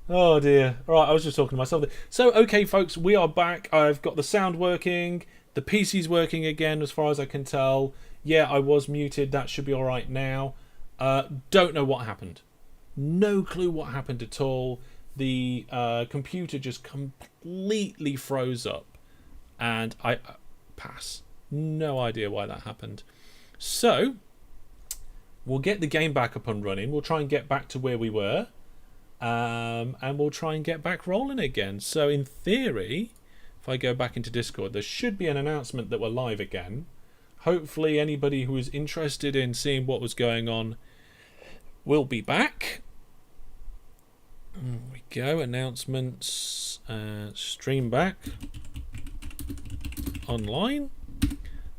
Oh dear. All right, I was just talking to myself. So, okay, folks, we are back. I've got the sound working. The PC's working again, as far as I can tell. Yeah, I was muted. That should be all right now. Don't know what happened. No clue what happened at all. The computer just completely froze up, and I pass. No idea why that happened. So we'll get the game back up and running. We'll try and get back to where we were. And we'll try and get back rolling again. So in theory, if I go back into Discord, there should be an announcement that we're live again. Hopefully anybody who is interested in seeing what was going on will be back. There we go, announcements, stream back online.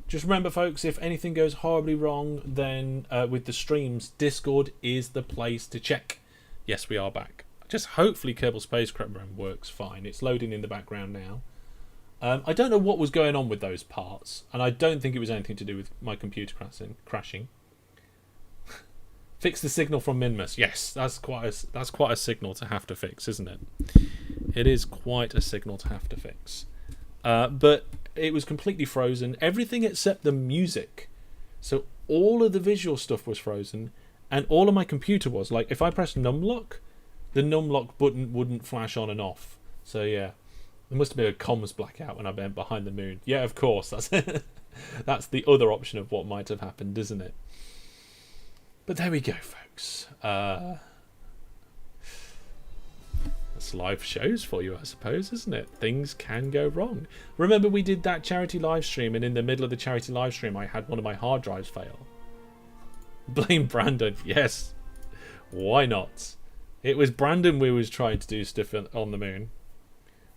Just remember, folks, if anything goes horribly wrong, then with the streams, Discord is the place to check. Yes, we are back. Just hopefully Kerbal Space Program works fine. It's loading in the background now. I don't know what was going on with those parts, and I don't think it was anything to do with my computer crashing. Fix the signal from Minmus. Yes, that's quite a signal to have to fix, isn't it? It is quite a signal to have to fix. But it was completely frozen. Everything except the music. So all of the visual stuff was frozen, and all of my computer was. Like, if I pressed numlock, the numlock button wouldn't flash on and off. So yeah, there must have been a comms blackout when I went behind the moon. Yeah, of course. That's the other option of what might have happened, isn't it? But there we go, folks. That's live shows for you, I suppose, isn't it? Things can go wrong. Remember, we did that charity live stream, and in the middle of the charity live stream, I had one of my hard drives fail. Blame Brandon. Yes. Why not? It was Brandon we was trying to do stuff on the moon.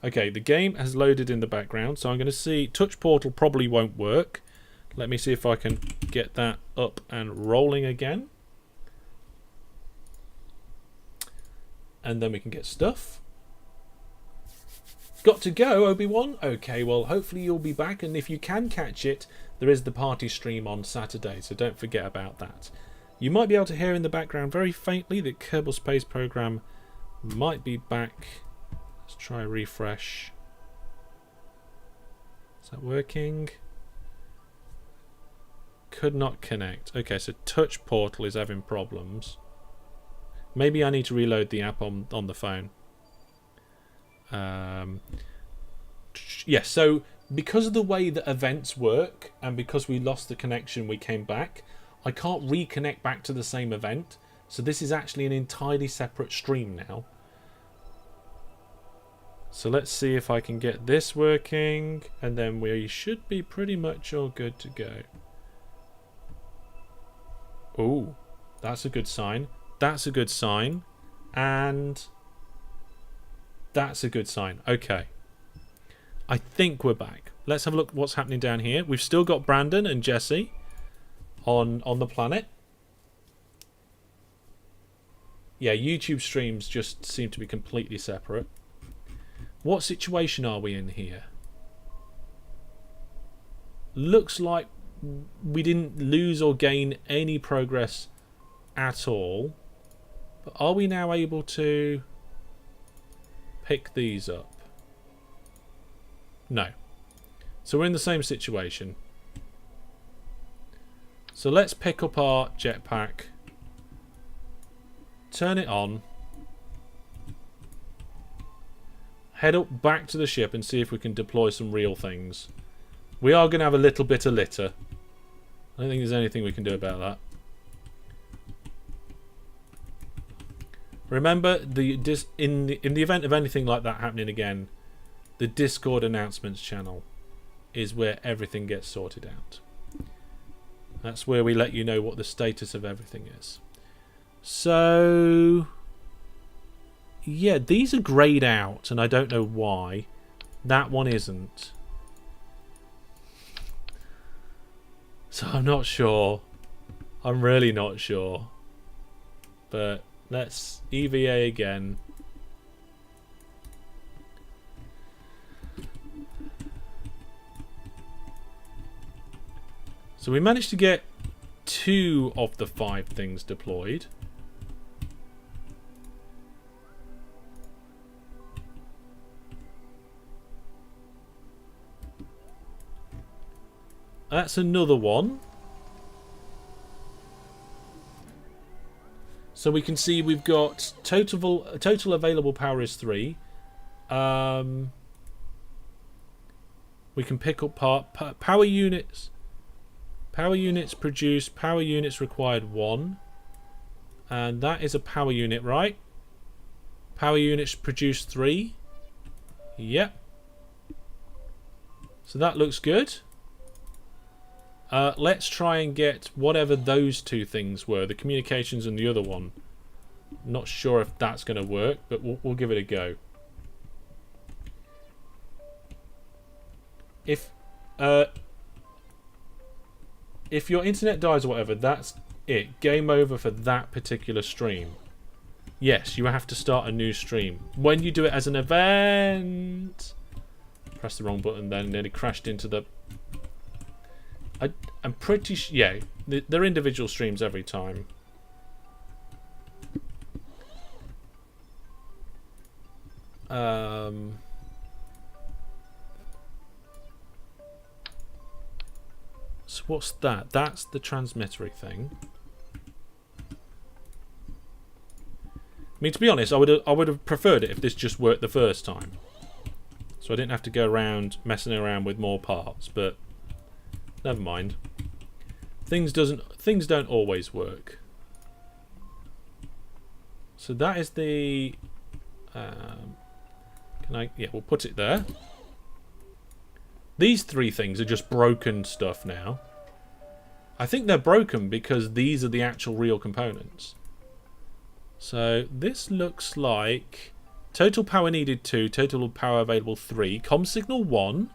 Okay, the game has loaded in the background, so I'm going to see. Touch Portal probably won't work. Let me see if I can get that up and rolling again. And then we can get stuff. Got to go, Obi-Wan? Okay, well, hopefully you'll be back, and if you can catch it, there is the party stream on Saturday, so don't forget about that. You might be able to hear in the background very faintly that Kerbal Space Program might be back. Let's try a refresh. Is that working? Could not connect. Okay, so Touch Portal is having problems. Maybe I need to reload the app on the phone. Yes, so because of the way that events work, and because we lost the connection, we came back, I can't reconnect back to the same event. So this is actually an entirely separate stream now. So let's see if I can get this working, and then we should be pretty much all good to go. Ooh, that's a good sign. That's a good sign. And that's a good sign. Okay. I think we're back. Let's have a look what's happening down here. We've still got Brandon and Jesse on the planet. Yeah, YouTube streams just seem to be completely separate. What situation are we in here? Looks like we didn't lose or gain any progress at all. But are we now able to pick these up? No. So we're in the same situation. So let's pick up our jetpack. Turn it on. Head up back to the ship and see if we can deploy some real things. We are going to have a little bit of litter. I don't think there's anything we can do about that. Remember, in the event of anything like that happening again, the Discord announcements channel is where everything gets sorted out. That's where we let you know what the status of everything is. So, yeah, these are greyed out, and I don't know why. That one isn't. So I'm not sure. I'm really not sure. But let's EVA again. So we managed to get 2 of the 5 things deployed. That's another one. So we can see we've got total available power is 3. We can pick up power units. Power units produced. Power units required 1. And that is a power unit, right? Power units produced 3. Yep. So that looks good. Let's try and get whatever those two things were. The communications and the other one. Not sure if that's going to work, but we'll give it a go. If your internet dies or whatever, that's it. Game over for that particular stream. Yes, you have to start a new stream. When you do it as an event... Press the wrong button then, and nearly crashed into the... I'm pretty sure... Yeah, they're individual streams every time. So what's that? That's the transmittery thing. I mean, to be honest, I would have preferred it if this just worked the first time. So I didn't have to go around messing around with more parts, but never mind. Things don't always work. So that is the yeah, we'll put it there. These three things are just broken stuff now. I think they're broken because these are the actual real components. So this looks like total power needed 2, total power available 3, comm signal 1.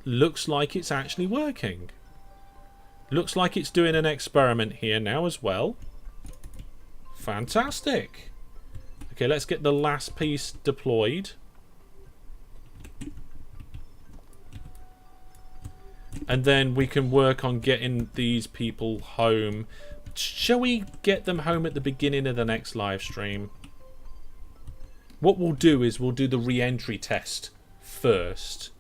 Looks like it's actually working. Looks like it's doing an experiment here now as well. Fantastic. Okay, let's get the last piece deployed. And then we can work on getting these people home. Shall we get them home at the beginning of the next live stream? What we'll do is we'll do the re-entry test first.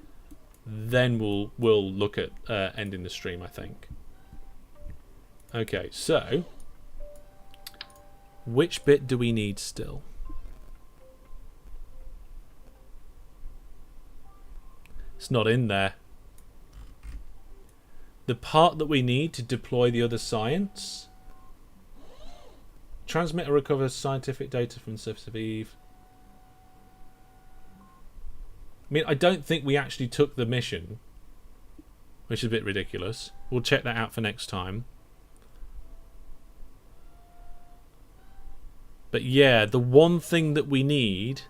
Then we'll look at ending the stream, I think. Okay, so which bit do we need still? It's not in there. The part that we need to deploy the other science. Transmitter recovers scientific data from the surface of Eve. I mean, I don't think we actually took the mission, which is a bit ridiculous. We'll check that out for next time. But yeah, the one thing that we need,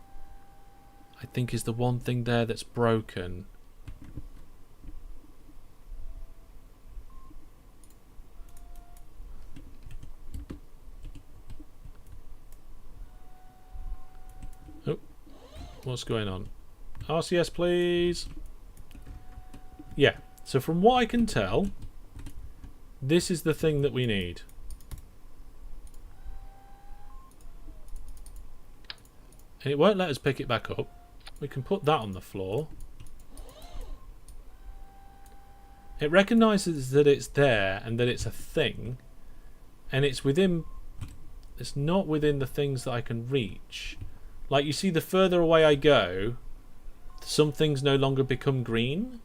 I think, is the one thing there that's broken. Oh, what's going on? RCS, please. Yeah, so from what I can tell, this is the thing that we need. And it won't let us pick it back up. We can put that on the floor. It recognises that it's there and that it's a thing. And it's within... It's not within the things that I can reach. Like, you see, the further away I go, some things no longer become green.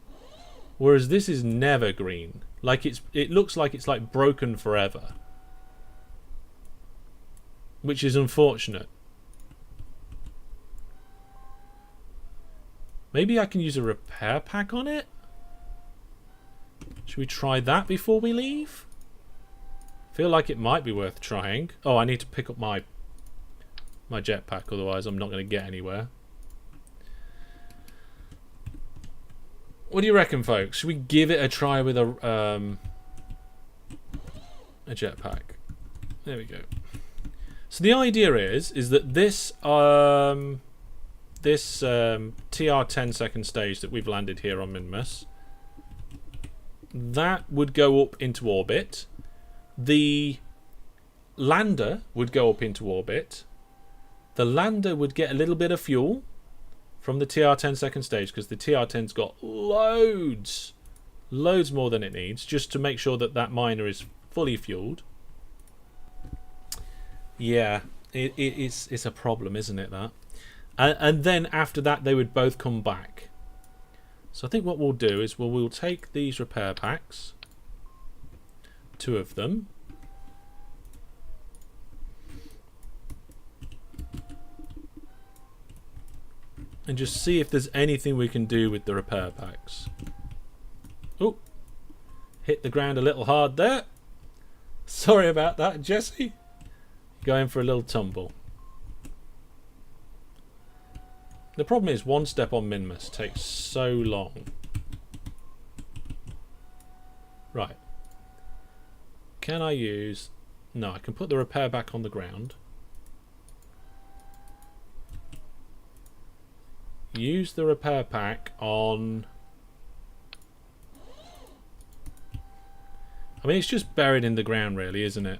Whereas this is never green. Like, it looks like it's like broken forever. Which is unfortunate. Maybe I can use a repair pack on it? Should we try that before we leave? Feel like it might be worth trying. Oh, I need to pick up my jetpack, otherwise I'm not going to get anywhere. What do you reckon, folks? Should we give it a try with a jetpack? There we go. So the idea is that this TR10 second stage that we've landed here on Minmus, that would go up into orbit. The lander would go up into orbit. The lander would get a little bit of fuel from the TR10 second stage, because the TR10's got loads loads more than it needs, just to make sure that that miner is fully fueled. Yeah, it's a problem, isn't it, that? And then after that they would both come back. So I think what we'll do is we'll take these repair packs, 2 of them, and just see if there's anything we can do with the repair packs. Oh, hit the ground a little hard there. Sorry about that, Jesse. Going for a little tumble. The problem is one step on Minmus takes so long. Right. Can I use... No, I can put the repair back on the ground. Use the repair pack on... I mean, it's just buried in the ground really, isn't it?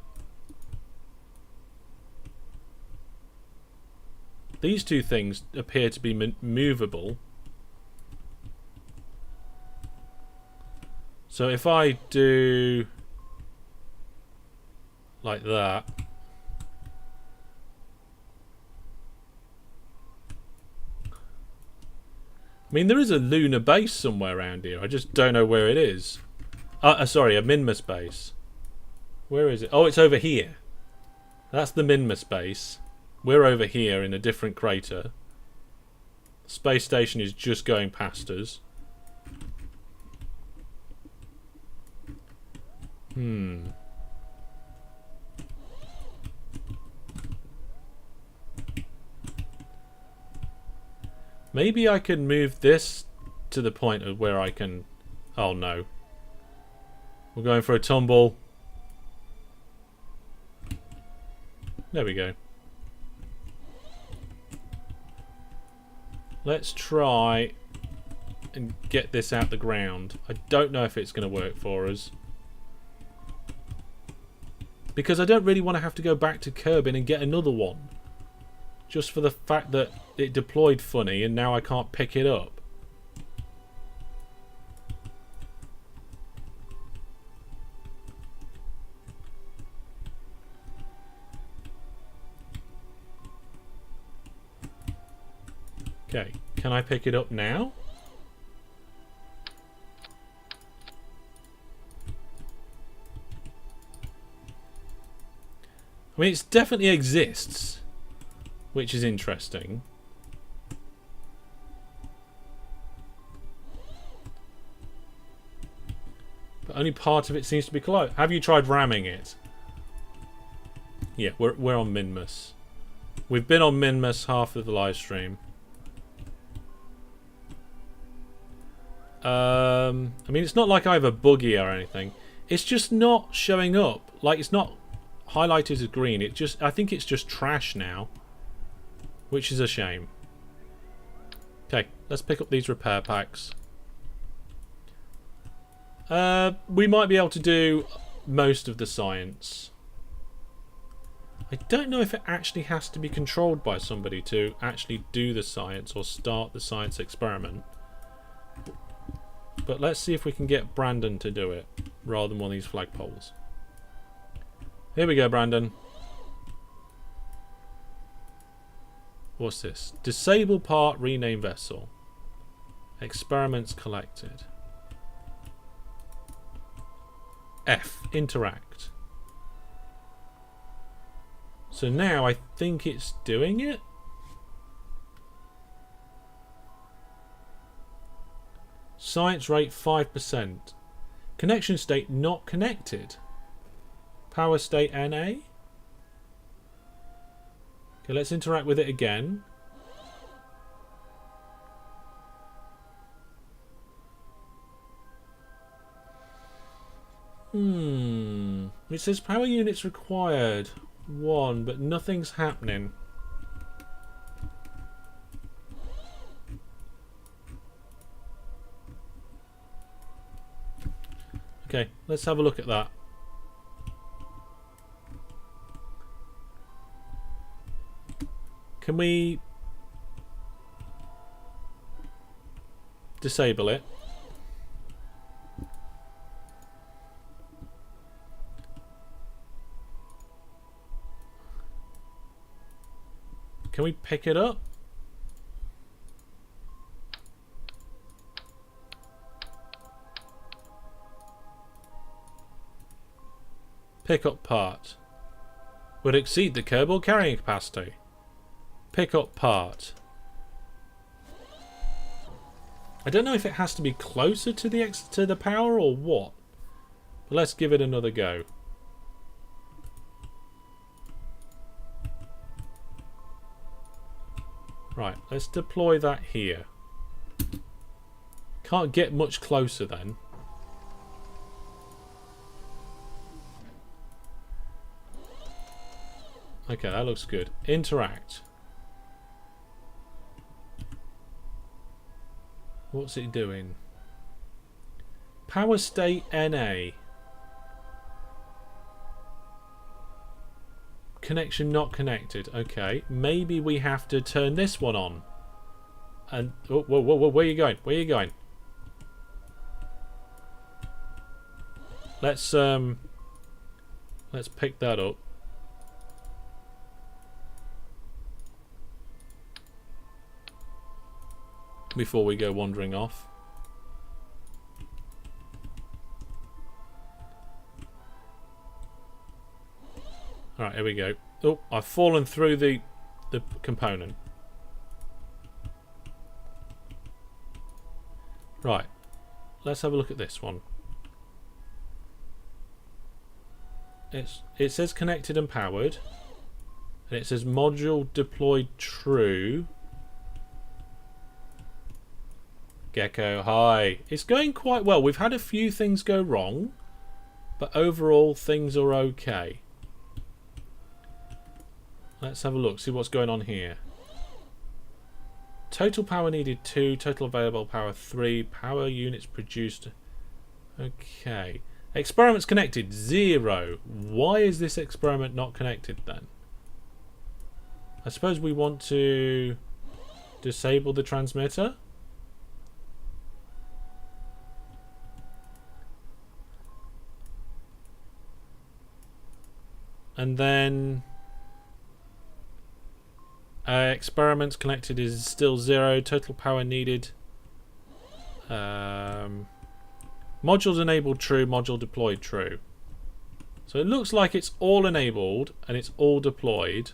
These 2 things appear to be movable. So if I do like that, I mean, there is a lunar base somewhere around here. I just don't know where it is. Sorry, a Minmus base. Where is it? Oh, it's over here. That's the Minmus base. We're over here in a different crater. The space station is just going past us. Maybe I can move this to the point of where I can... Oh no. We're going for a tumble. There we go. Let's try and get this out the ground. I don't know if it's going to work for us. Because I don't really want to have to go back to Kerbin and get another one. Just for the fact that it deployed funny and now I can't pick it up. Okay, can I pick it up now? I mean, it definitely exists, which is interesting. But only part of it seems to be closed. Have you tried ramming it? Yeah, we're on Minmus. We've been on Minmus half of the live stream. I mean, it's not like I have a buggy or anything. It's just not showing up. Like, it's not highlighted as green. It just, I think it's just trash now, which is a shame. Okay, let's pick up these repair packs. We might be able to do most of the science. I don't know if it actually has to be controlled by somebody to actually do the science or start the science experiment. But let's see if we can get Brandon to do it rather than one of these flagpoles. Here we go, Brandon. What's this? Disable part, rename vessel. Experiments collected. F, interact. So now I think it's doing it. Science rate 5%. Connection state not connected. Power state NA. Okay, let's interact with it again. It says power units required. 1, but nothing's happening. Okay, let's have a look at that. Can we disable it? we pick it up? Pick up part. Would exceed the Kerbal carrying capacity. Pick up part. I don't know if it has to be closer to the power or what. But let's give it another go. Right, let's deploy that here. Can't get much closer then. Okay, that looks good. Interact. What's it doing? Power state NA. Connection not connected. Okay, maybe we have to turn this one on. And oh, whoa, whoa, whoa, where are you going? Where are you going? Let's pick that up. Before we go wandering off. Alright, here we go. Oh, I've fallen through the component. Right. Let's have a look at this one. It says connected and powered. And it says module deployed true. Gecko, hi. It's going quite well. We've had a few things go wrong, but overall things are okay. Let's have a look, see what's going on here. Total power needed 2, total available power 3, power units produced. Okay. Experiments connected 0. Why is this experiment not connected then? I suppose we want to disable the transmitter. And then experiments connected is still 0. Total power needed. Modules enabled true. Module deployed true. So it looks like it's all enabled and it's all deployed.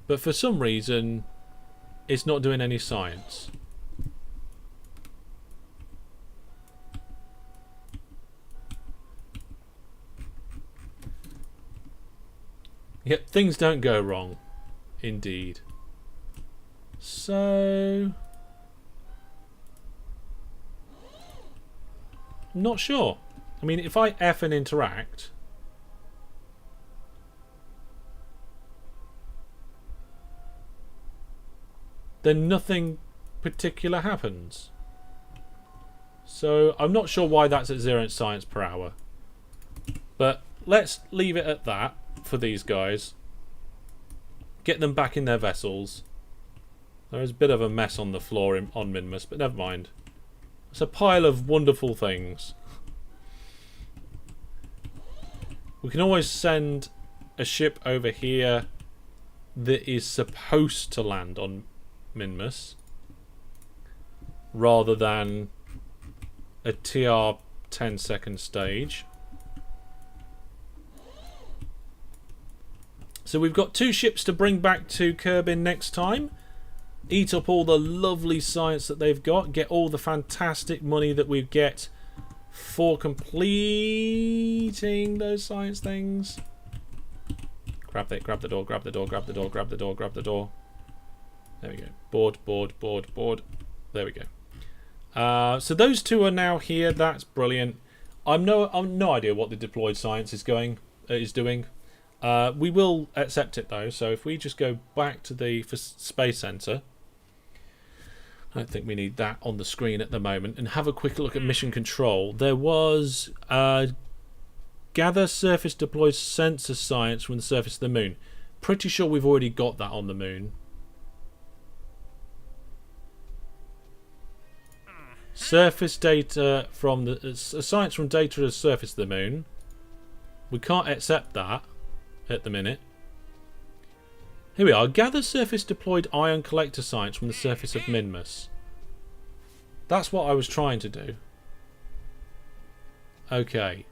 But for some reason, it's not doing any science. Yep, things don't go wrong. Indeed. So I'm not sure. I mean, if I F and interact, then nothing particular happens. So I'm not sure why that's at 0 science per hour. But let's leave it at that for these guys. Get them back in their vessels. There is a bit of a mess on the floor on Minmus, but never mind. It's a pile of wonderful things. We can always send a ship over here that is supposed to land on Minmus rather than a TR 10-second stage. So we've got 2 ships to bring back to Kerbin next time. Eat up all the lovely science that they've got. Get all the fantastic money that we get for completing those science things. Grab the door, grab the door, grab the door, grab the door, grab the door. There we go. Board, board, board, board. There we go. So those 2 are now here. That's brilliant. I'm no idea what the deployed science is doing. We will accept it though. So if we just go back to the Space Center, I don't think we need that on the screen at the moment, and have a quick look at mission control. There was gather surface deploy sensor science from the surface of the moon. Pretty sure we've already got that on the moon. Surface data from the science from data at the surface of the moon. We can't accept that. at the minute. Here we are. Gather surface deployed ion collector science from the surface of Minmus. That's what I was trying to do. Okay.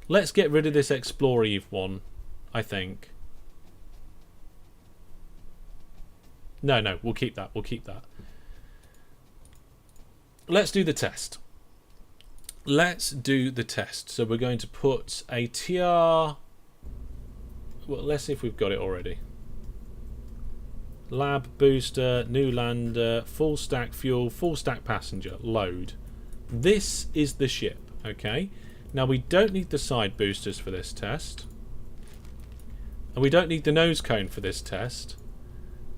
Let's get rid of this Explore Eve one, I think. No, we'll keep that. We'll keep that. Let's do the test. Let's do the test. So we're going to put a TR... Well, let's see if we've got it already. Lab, booster, new lander, full stack fuel, full stack passenger, load. This is the ship, okay? Now we don't need the side boosters for this test. And we don't need the nose cone for this test.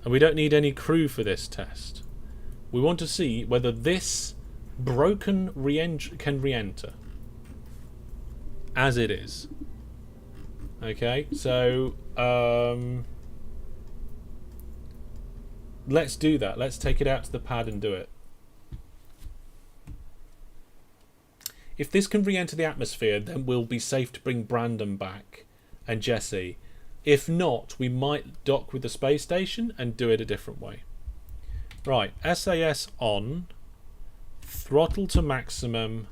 And we don't need any crew for this test. We want to see whether this broken can re-enter. As it is. Okay, so let's do that. Let's take it out to the pad and do it. If this can re-enter the atmosphere, then we'll be safe to bring Brandon back and Jesse. If not, we might dock with the space station and do it a different way. Right, SAS on, throttle to maximum.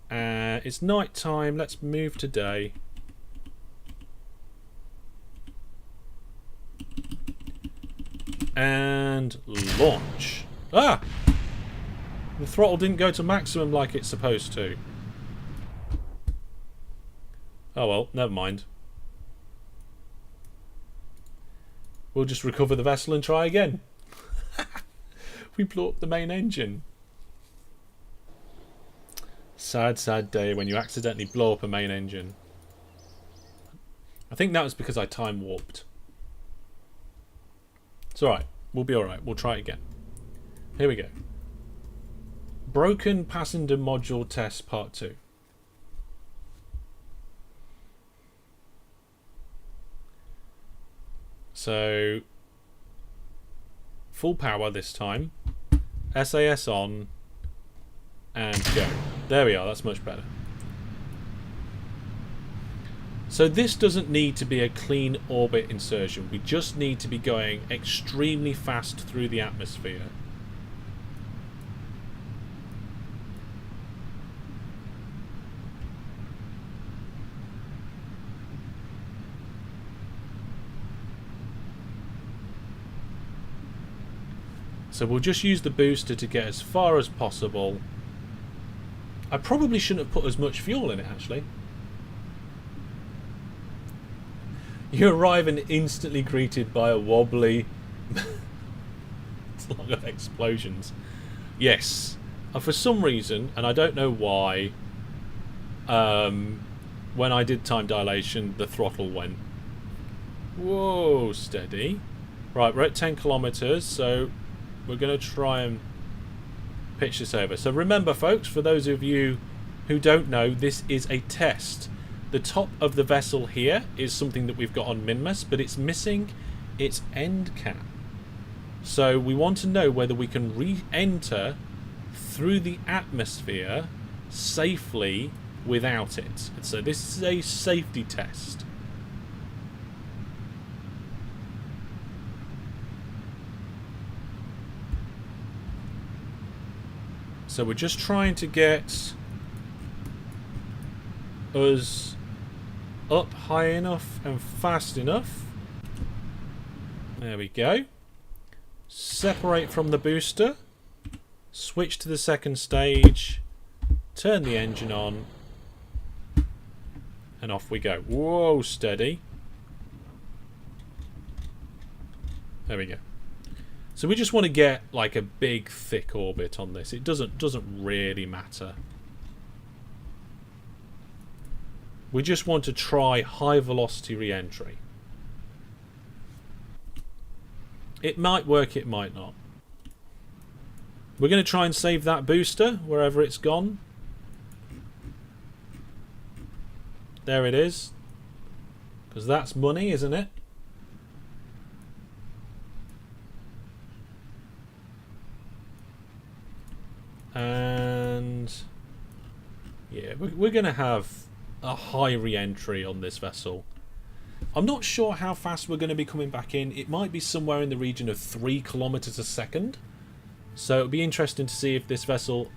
It's night time. Let's move to day. And launch. Ah! The throttle didn't go to maximum like it's supposed to. Oh well, never mind. We'll just recover the vessel and try again. We blew up the main engine. Sad, sad day when you accidentally blow up a main engine. I think that was because I time warped. It's alright. We'll be alright. We'll try it again. Here we go. Broken passenger module test part 2. So, full power this time. SAS on. And go. There we are. That's much better. So this doesn't need to be a clean orbit insertion. We just need to be going extremely fast through the atmosphere. So we'll just use the booster to get as far as possible. I probably shouldn't have put as much fuel in it, actually. You arrive and instantly greeted by a wobbly it's a lot of explosions. Yes. For some reason, and I don't know why, when I did time dilation, the throttle went. Whoa, steady. Right, we're at 10 kilometers, so we're going to try and pitch this over. So remember, folks, for those of you who don't know, this is a test. The top of the vessel here is something that we've got on Minmus, but it's missing its end cap. So we want to know whether we can re-enter through the atmosphere safely without it. So this is a safety test. So we're just trying to get us up high enough and fast enough. There we go. Separate from the booster. Switch to the second stage. Turn the engine on. And off we go. Whoa, steady. There we go. So we just want to get like a big thick orbit on this. It doesn't really matter. We just want to try high velocity re-entry. It might work, it might not. We're going to try and save that booster wherever it's gone. There it is. Because that's money, isn't it? And we're going to have a high re-entry on this vessel. I'm not sure how fast we're going to be coming back in. It might be somewhere in the region of 3 kilometers a second. So it'll be interesting to see if this vessel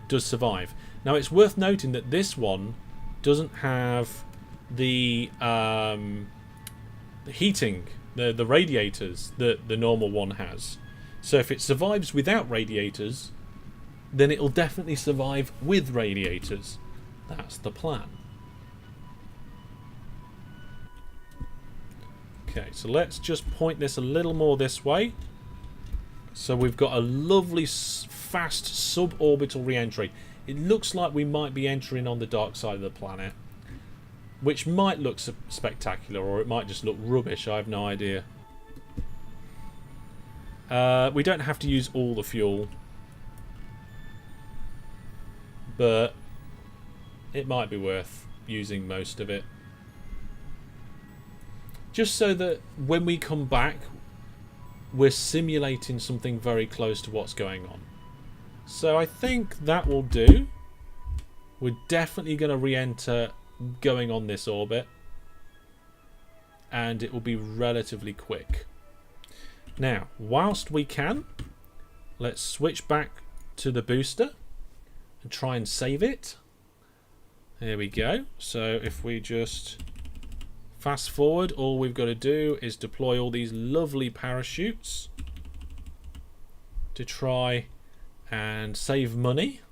does survive. Now it's worth noting that this one doesn't have the heating, the radiators that the normal one has. So if it survives without radiators, then it'll definitely survive with radiators. That's the plan. Okay, so let's just point this a little more this way. So we've got a lovely fast suborbital re-entry. It looks like we might be entering on the dark side of the planet, which might look spectacular, or it might just look rubbish. I have no idea. We don't have to use all the fuel, but it might be worth using most of it, just so that when we come back we're simulating something very close to what's going on. So I think that will do. We're definitely going to re-enter going on this orbit, and it will be relatively quick. Now, whilst we can, let's switch back to the booster and try and save it. There we go. So if we just fast forward, all we've got to do is deploy all these lovely parachutes to try and save money.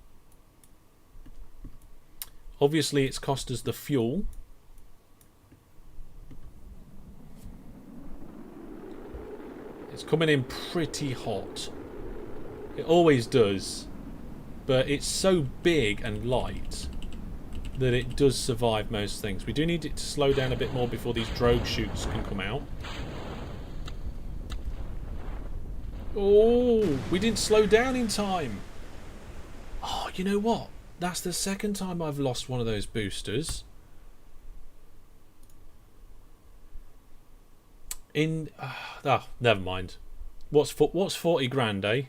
Obviously it's cost us the fuel. It's coming in pretty hot. It always does, but it's so big and light that it does survive most things. We do need it to slow down a bit more before these drogue chutes can come out. Oh, we didn't slow down in time. Oh, you know what? That's the second time I've lost one of those boosters. Never mind. What's 40 grand, eh?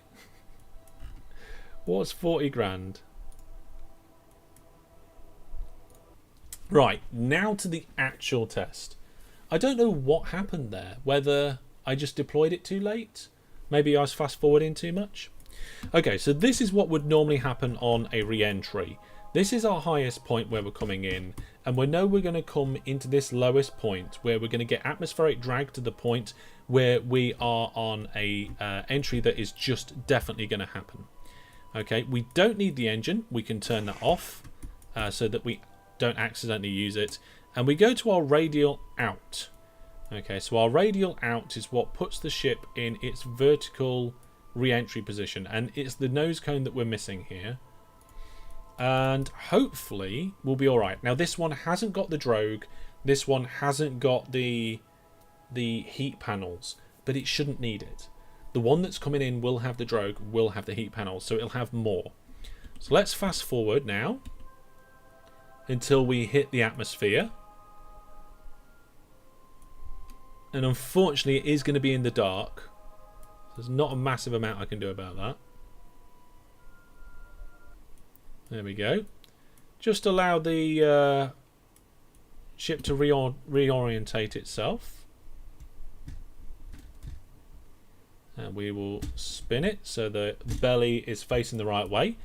What's 40 grand? Right, now to the actual test. I don't know what happened there. Whether I just deployed it too late. Maybe I was fast forwarding too much. Okay, so this is what would normally happen on a re-entry. This is our highest point where we're coming in, and we know we're going to come into this lowest point where we're going to get atmospheric drag to the point where we are on a entry that is just definitely going to happen. Okay, we don't need the engine. We can turn that off so that we don't accidentally use it, and we go to our radial out. Okay, so our radial out is what puts the ship in its vertical re-entry position, and it's the nose cone that we're missing here, and hopefully we'll be alright. Now this one hasn't got the drogue, this one hasn't got the heat panels, but it shouldn't need it. The one that's coming in will have the drogue, will have the heat panels, so it'll have more. So let's fast forward now until we hit the atmosphere, and unfortunately it is going to be in the dark. There's not a massive amount I can do about that. There we go. Just allow the ship to reorientate itself, and we will spin it so the belly is facing the right way.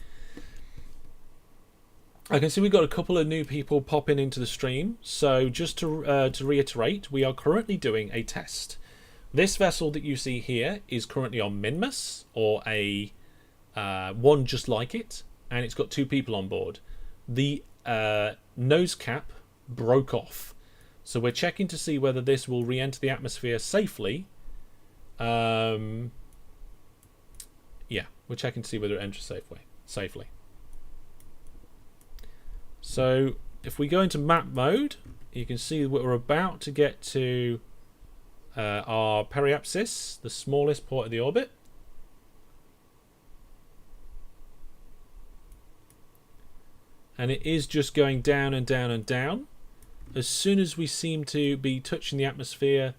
I can see we've got a couple of new people popping into the stream. So just to reiterate, we are currently doing a test. This vessel that you see here is currently on Minmus, or a one just like it, and it's got 2 people on board. The nose cap broke off, so we're checking to see whether this will re-enter the atmosphere safely. Yeah, we're checking to see whether it enters safely. So if we go into map mode, you can see that we're about to get to our periapsis, the smallest point of the orbit. And it is just going down and down and down. As soon as we seem to be touching the atmosphere,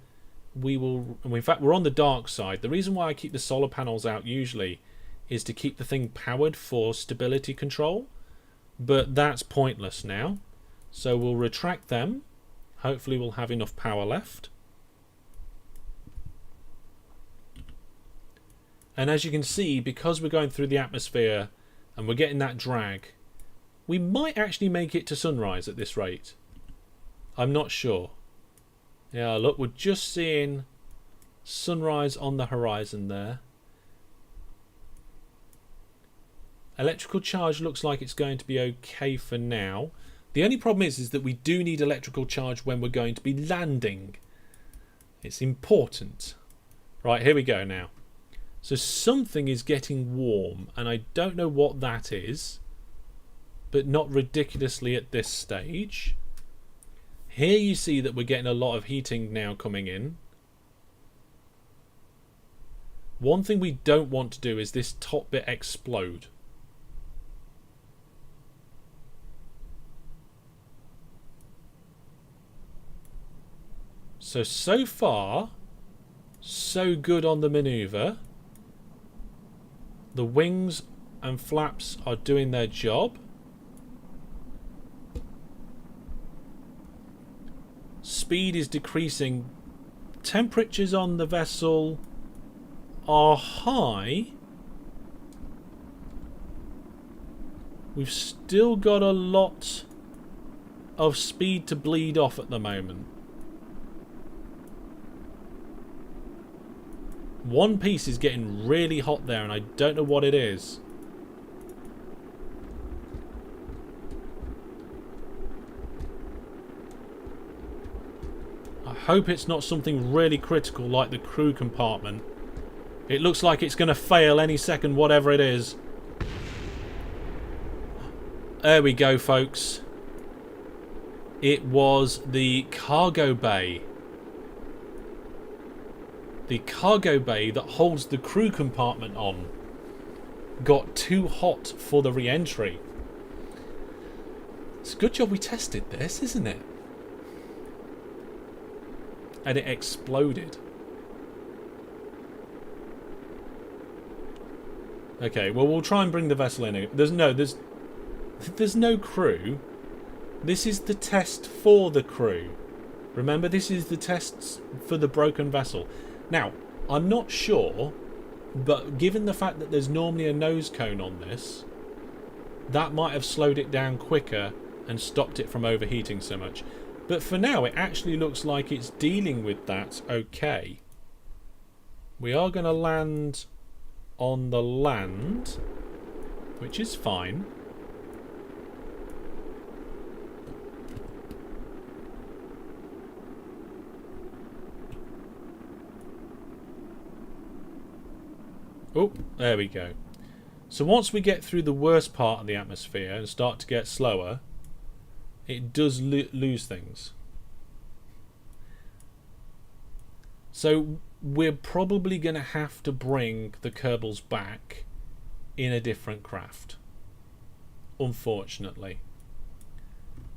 we will... In fact, we're on the dark side. The reason why I keep the solar panels out usually is to keep the thing powered for stability control. but that's pointless now. So we'll retract them. Hopefully we'll have enough power left. And as you can see, because we're going through the atmosphere and we're getting that drag, we might actually make it to sunrise at this rate. I'm not sure. Yeah, look, we're just seeing sunrise on the horizon there. Electrical charge looks like it's going to be okay for now. The only problem is that we do need electrical charge when we're going to be landing. It's important. Right, here we go now. So something is getting warm, and I don't know what that is, but not ridiculously at this stage. Here you see that we're getting a lot of heating now coming in. One thing we don't want to do is this top bit explode. So far, so good on the maneuver. The wings and flaps are doing their job. Speed is decreasing. Temperatures on the vessel are high. We've still got a lot of speed to bleed off at the moment. One piece is getting really hot there, and I don't know what it is. I hope it's not something really critical like the crew compartment. It looks like it's going to fail any second, whatever it is. There we go, folks. It was the cargo bay. The cargo bay that holds the crew compartment on got too hot for the re-entry. It's a good job we tested this, isn't it? And it exploded. Okay, well, we'll try and bring the vessel in. There's no crew. This is the test for the crew. Remember, this is the tests for the broken vessel. Now, I'm not sure, but given the fact that there's normally a nose cone on this, that might have slowed it down quicker and stopped it from overheating so much. But for now, it actually looks like it's dealing with that okay. We are going to land on the land, which is fine. Oh, there we go. So once we get through the worst part of the atmosphere and start to get slower, it does lose things. So we're probably going to have to bring the Kerbals back in a different craft, unfortunately.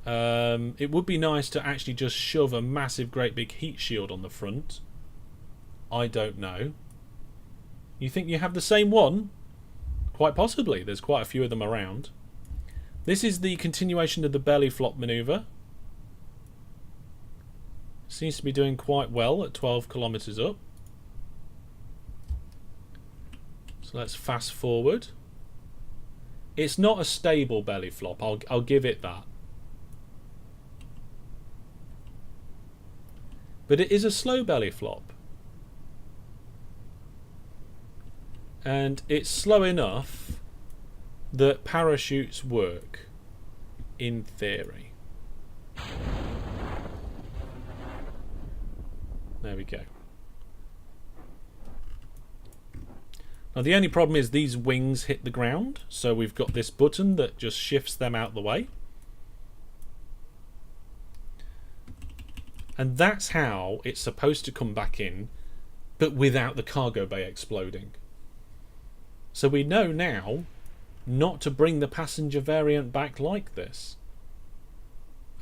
It would be nice to actually just shove a massive great big heat shield on the front. I don't know. You think you have the same one? Quite possibly. There's quite a few of them around. This is the continuation of the belly flop maneuver. Seems to be doing quite well at 12 kilometers up. So let's fast forward. It's not a stable belly flop. I'll give it that. But it is a slow belly flop. And it's slow enough that parachutes work, in theory. There we go. Now the only problem is these wings hit the ground, so we've got this button that just shifts them out the way. And that's how it's supposed to come back in, but without the cargo bay exploding. So we know now not to bring the passenger variant back like this.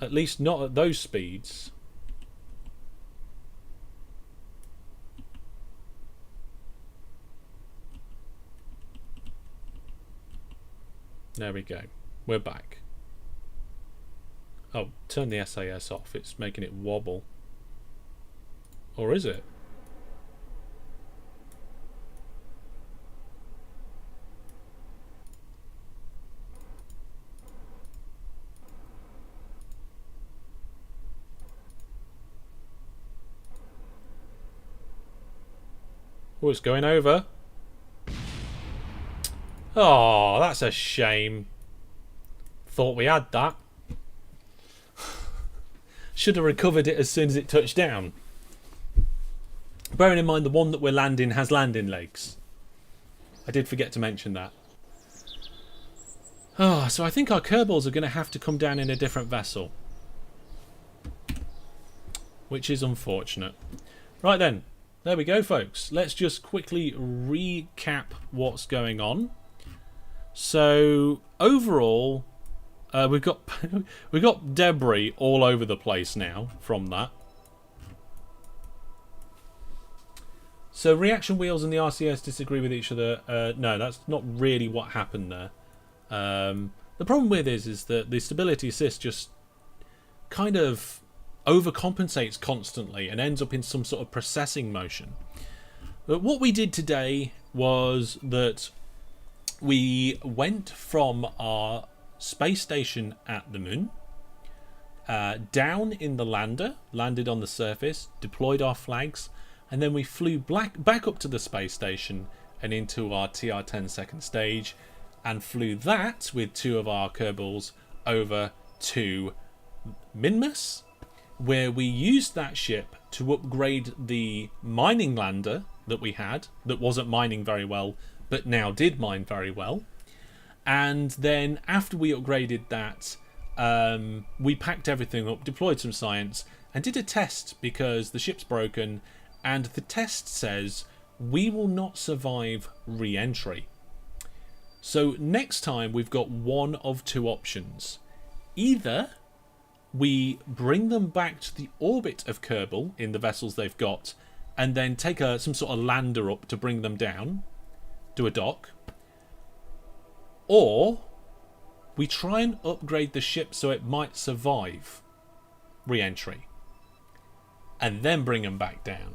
At least not at those speeds. There we go. We're back. Oh, turn the SAS off. It's making it wobble. Or is it? Oh, it's going over. Oh, that's a shame. Thought we had that. Should have recovered it as soon as it touched down. Bearing in mind the one that we're landing has landing legs. I did forget to mention that. Oh, so I think our Kerbals are going to have to come down in a different vessel. Which is unfortunate. Right then. There we go, folks. Let's just quickly recap what's going on. So, overall, we've got debris all over the place now from that. So, reaction wheels and the RCS disagree with each other. No, that's not really what happened there. The problem with is that the stability assist just kind of overcompensates constantly and ends up in some sort of processing motion. But what we did today was that we went from our space station at the moon down in the lander, landed on the surface, deployed our flags, and then we flew back up to the space station and into our TR-10 second stage and flew that with 2 of our Kerbals over to Minmus, where we used that ship to upgrade the mining lander that we had, that wasn't mining very well, but now did mine very well. And then after we upgraded that, we packed everything up, deployed some science, and did a test because the ship's broken, and the test says we will not survive re-entry. So next time we've got one of 2 options. Either we bring them back to the orbit of Kerbal in the vessels they've got, and then take some sort of lander up to bring them down, do a dock, or we try and upgrade the ship so it might survive re-entry, and then bring them back down.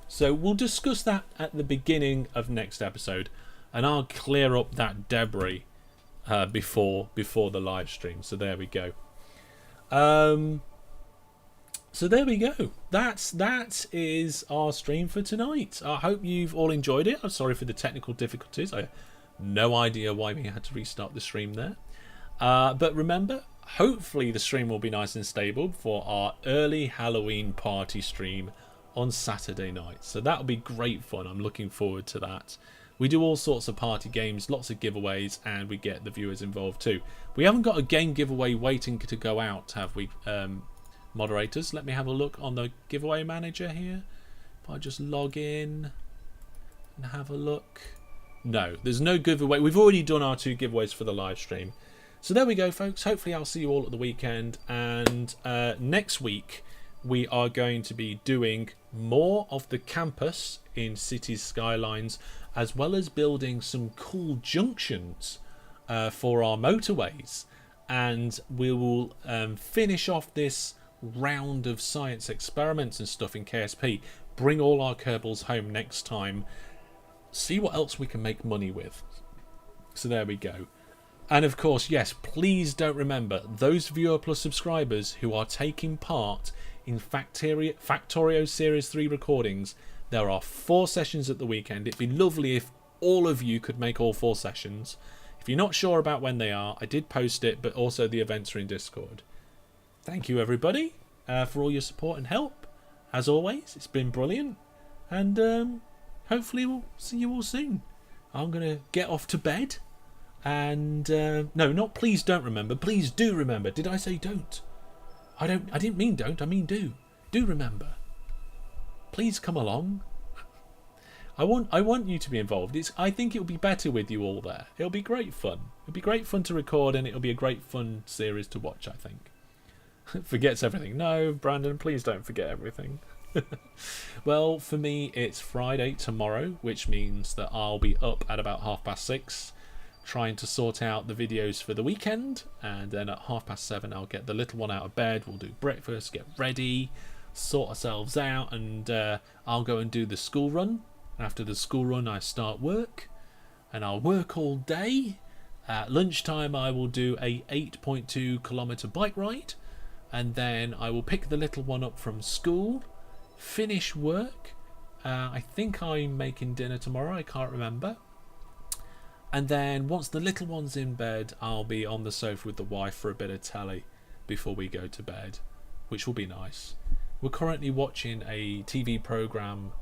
So we'll discuss that at the beginning of next episode, and I'll clear up that debris before the live stream. So there we go. So there we go. That is our stream for tonight. I hope you've all enjoyed it. I'm sorry for the technical difficulties. I have no idea why we had to restart the stream there. But remember, hopefully the stream will be nice and stable for our early Halloween party stream on Saturday night. So that'll be great fun. I'm looking forward to that. We do all sorts of party games, lots of giveaways, and we get the viewers involved too. We haven't got a game giveaway waiting to go out, have we, moderators? Let me have a look on the giveaway manager here. If I just log in and have a look. No, there's no giveaway. We've already done our 2 giveaways for the live stream. So there we go, folks. Hopefully I'll see you all at the weekend. And next week we are going to be doing more of the campus in Cities Skylines, as well as building some cool junctions for our motorways. And we will finish off this round of science experiments and stuff in KSP, bring all our Kerbals home next time, see what else we can make money with. So there we go. And of course, yes, please don't remember those viewer plus subscribers who are taking part in Factorio Series 3 recordings. There are 4 sessions at the weekend. It'd be lovely if all of you could make all 4 sessions. If you're not sure about when they are, I did post it, but also the events are in Discord. Thank you, everybody, for all your support and help. As always, it's been brilliant. And hopefully we'll see you all soon. I'm going to get off to bed. And no, not please don't remember. Please do remember. Did I say don't? I didn't mean don't. I mean do. Do remember. Please come along. I want you to be involved. I think it'll be better with you all there. It'll be great fun. It'll be great fun to record, and it'll be a great fun series to watch, I think. Forgets everything. No, Brandon, please don't forget everything. Well, for me, it's Friday tomorrow, which means that I'll be up at about 6:30, trying to sort out the videos for the weekend, and then at 7:30 I'll get the little one out of bed. We'll do breakfast, get ready, sort ourselves out, and I'll go and do the school run. After the school run I start work, and I'll work all day. At lunchtime I will do a 8.2 kilometre bike ride, and then I will pick the little one up from school, finish work. I think I'm making dinner tomorrow, I can't remember. And then once the little one's in bed, I'll be on the sofa with the wife for a bit of telly before we go to bed, which will be nice. We're currently watching a TV programme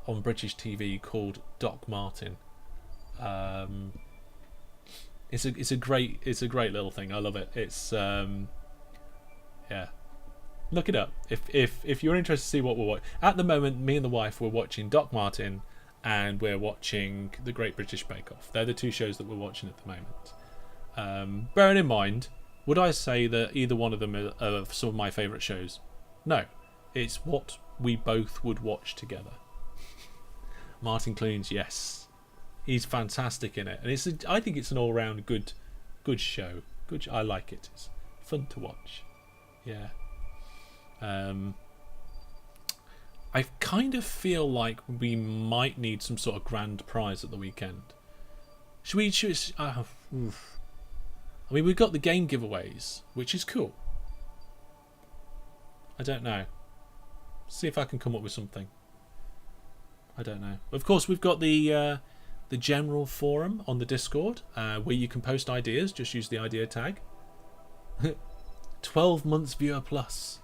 on British TV called Doc Martin. It's a great little thing. I love it. It's yeah. Look it up if you're interested to see what we're watching. At the moment, me and the wife we're watching Doc Martin, and we're watching The Great British Bake Off. They're the two shows that we're watching at the moment. Bearing in mind, would I say that either one of them are some of my favourite shows? No. It's what we both would watch together. Martin Clunes, yes. He's fantastic in it. And I think it's an all-round good show. I like it. It's fun to watch. Yeah. I kind of feel like we might need some sort of grand prize at the weekend. Should we choose? I mean, we've got the game giveaways, which is cool. I don't know. See if I can come up with something. I don't know. Of course, we've got the general forum on the Discord, where you can post ideas. Just use the idea tag. 12 months viewer plus.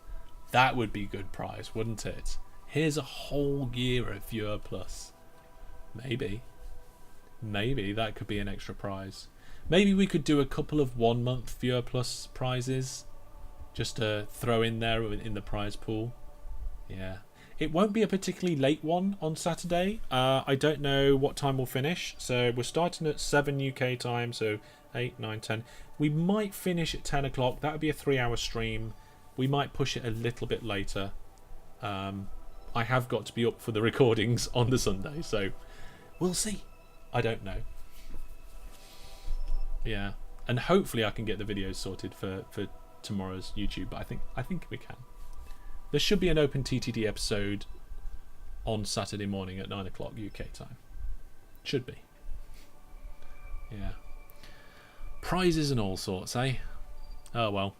That would be good prize, wouldn't it? Here's a whole year of viewer plus. Maybe that could be an extra prize. Maybe we could do a couple of 1 month viewer plus prizes, just to throw in there in the prize pool. Yeah, it won't be a particularly late one on Saturday. I don't know what time we'll finish, so we're starting at 7 UK time, so 8, 9, 10. We might finish at 10 o'clock. That would be a 3-hour stream. We might push it a little bit later. I have got to be up for the recordings on the Sunday, so we'll see. I don't know. Yeah, and hopefully I can get the videos sorted for tomorrow's YouTube. But I think we can. There should be an open TTD episode on Saturday morning at 9 o'clock UK time. Should be. Yeah. Prizes and all sorts, eh? Oh well.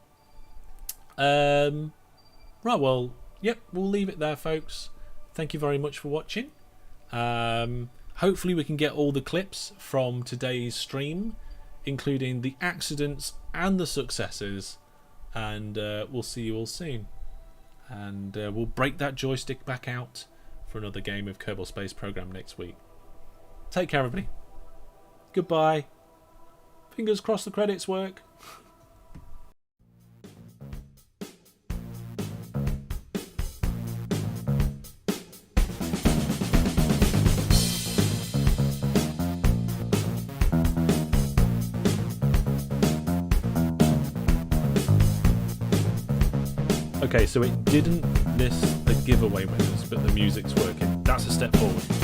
Right, well, yep, we'll leave it there, folks. Thank you very much for watching. Hopefully we can get all the clips from today's stream, including the accidents and the successes, and we'll see you all soon. And we'll break that joystick back out for another game of Kerbal Space Program next week. Take care, everybody. Goodbye. Fingers crossed the credits work. Okay, so it didn't list the giveaway winners, but the music's working. That's a step forward.